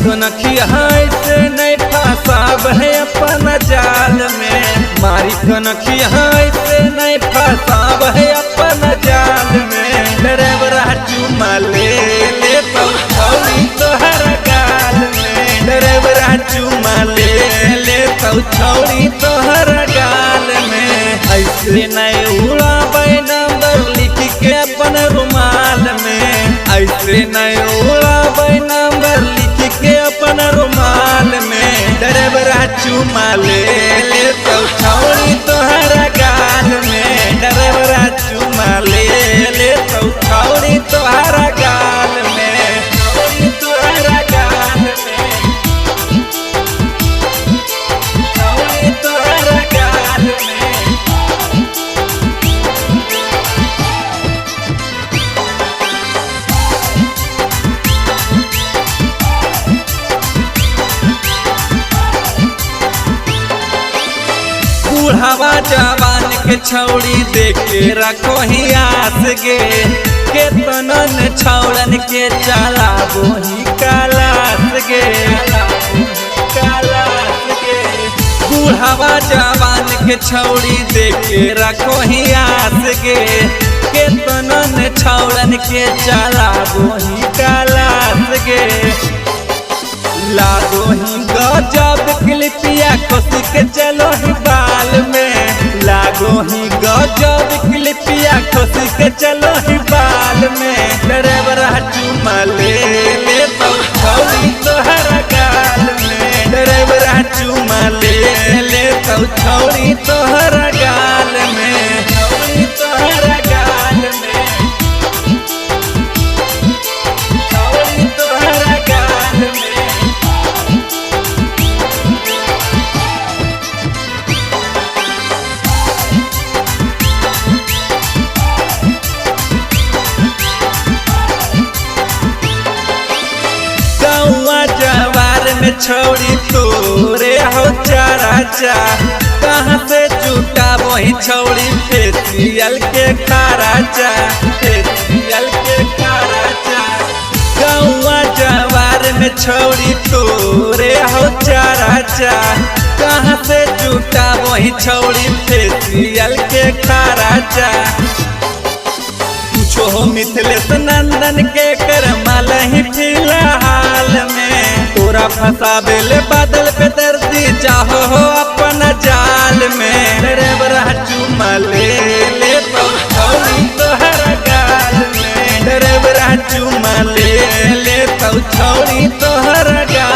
कनखिया से नहीं फंसाब है अपन जाल में, मारी कनखिया से नहीं फंसाब है अपन जाल में। ड्राइवरा चुमा ले तो छौड़ी तोहर गाल में, ड्राइवरा चुमा ले तो छौड़ी तोहर गाल में। ऐसे नहीं उड़ाबै नंबर लिख के अपन रुमाल में, ऐसे नहीं उड़ाबै नंबर लिख के अपन रुमाल में। ड्राइवरा चुमा ले तो छौड़ी तोहर गाल में, ड्राइवरा चुमा ले तो छौड़ी तोहर गाल में, छौड़ी तोहर गाल में, छौड़ी तोहर गाल में। बुढ़ावा जवान के छौड़ी देखे रखो ही आस गे, केतनन छौड़न के चला बोही कालास गे, कालास गे। बुढ़ावा जवान के छौड़ी देखे रखो ही आस गे, केतनन छौड़न के चला बोही कालास गे। लागो ही गजब क्लिपिया खोसी के चलो ही बाल में, लागो ही गजब क्लिपिया खोसी के चलो ही बाल में। ड्राइवरा चुमा ले तो छौड़ी तोहर गाल में, ड्राइवरा चुमा ले तो छौड़ी तोहर गाल में, छौड़ी तोहर गाल में, छौड़ी तोहर गाल में। छौड़ी तोरे हो चाराचा, कहाँ से जुटा वही छौड़ी फेसियल के खाराचा, फेसियल के खाराचा। गौआ जवार में छौड़ी तोरे हो चाराचा, कहाँ से जुटा वही छौड़ी फेसियल के खाराचा। पूछो हो मिथिलेश नंदन के करमाल ही फिलहाल में, तोरा फंसाबेले बादल पे दर्दी चाहो हो अपन जाल में। ड्राइवरा चुमा ले तो छौड़ी तोहर गाल में, ड्राइवरा चुमा ले तो छौड़ी तोहर गाल